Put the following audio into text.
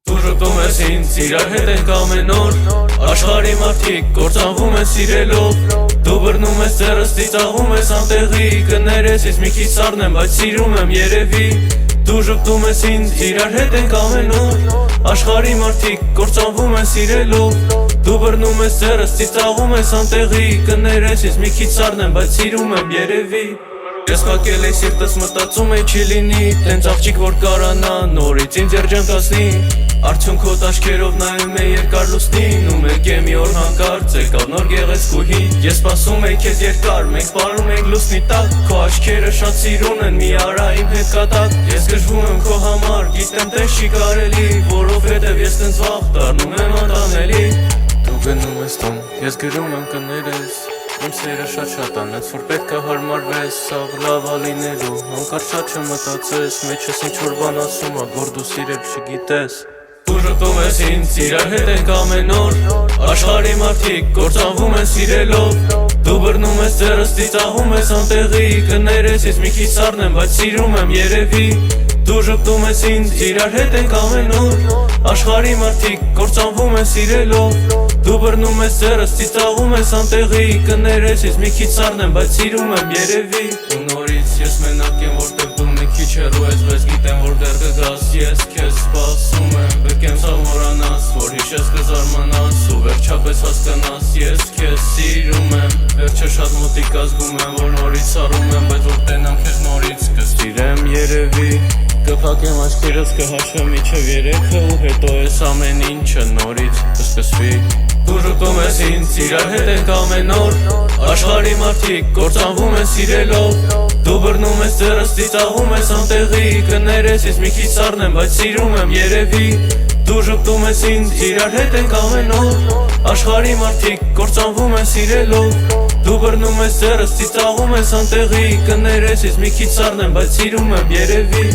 Դու ժպտում ես ինձ, իրար հետ ենք ամեն օր Աշխարհի մարդիկ կործանվում են սիրելով Դու բռնում ես ձեռս, ծիծաղում ես անտեղի Կներես ես մի քիչ սառն եմ, բայց սիրում եմ երևի Դու ժպտում ես ինձ, իրար հետ ենք ամեն օր Աշխարհի մարդիկ կործանվում են սիրելով Դու բռնում ես ձեռս, ծիծաղում ես անտեղի Կներես ես մի քիչ սառն եմ, բայց սիրում եմ երևի Ես կակել էի սիրտս մտածում էի չի լինի Տենց աղջիկ որ կարանա նորից ինձ երջանկացնի Արդյունքոտ աչքերով նայում էի երկար լուսնին Ու մեկ է մի օր հանկարծ եկավ նոր գեղեցկուհին Ես սպասում էի քեզ երկար, մենք պարում ենք լուսնի տակ Քո աչքերը շատ սիրուն են, մի արա իմ հետ կատակ Ես գժվում եմ քո համար, գիտեմ տես չի կարելի Որովհետև ես տենց վաղ դառնում եմ անտանելի Դու գնում ես տուն, ես գրում եմ կներես Իմ սերը շատ անեց, որ պետք է հարմարվես Սաղ լավ ալինելու, հանկարծ շատ չմտածես Մեջս ինչ-որ բան ասում ա, որ դու սիրել չգիտես Դու ժպտում ես ինձ, իրար հետ ենք ամեն օր Աշխարհի մարդիկ կործանվում են սիրելով Դու բռնում ես ձեռս, ծիծաղում ես անտեղի Կներես ես մի քիչ սառն եմ, բայց սիրում եմ երևի Դու ժպտում ես ինձ, իրար հետ ենք ամեն օր Աշխարհի մարդիկ կործանվում են սիրելով Դու բռնում ես ձեռս, ծիծաղում ես անտեղի Կներես ես մի քիչ սառն եմ, բայց սիրում եմ երևի Ու նորից ես մենակ եմ, որտեղ դու մի քիչ հեռու ես Բայց գիտեմ, որ դեռ կգաս, ես քեզ սպասում եմ Բկեմ սովորանաս, որ հիշես կզարմանաս Ու վերջապես հասկանաս, ես քեզ սիրում եմ Վերջը շատ մոտիկ ազգում եմ, որ նորից սառում եմ Բայց որ տենամ քեզ նորից կստիրեմ երևի Կփակեմ աչքերս, կհաշվեմ իջև երեքը Ու հետո ես ամեն ինչը նորից կսկսվի Դու ժպտում ես ինձ, իրար հետ ենք ամեն օր Աշխարհի մարդիկ կործանվում են սիրելով Դու բռնում ես ձեռս, ծիծաղում ես անտեղի Կներես ես մի քիչ սառն եմ, բայց սիրում եմ երևի Դու ժպտում ես ինձ, իրար հետ ենք ամեն օր Աշխարհի մարդիկ կործանվում են սիրելով Դու բռնում ես ձեռս, ծիծաղում ես անտեղի Կներես ես մի քիչ սառն եմ, բայց սիրում եմ երևի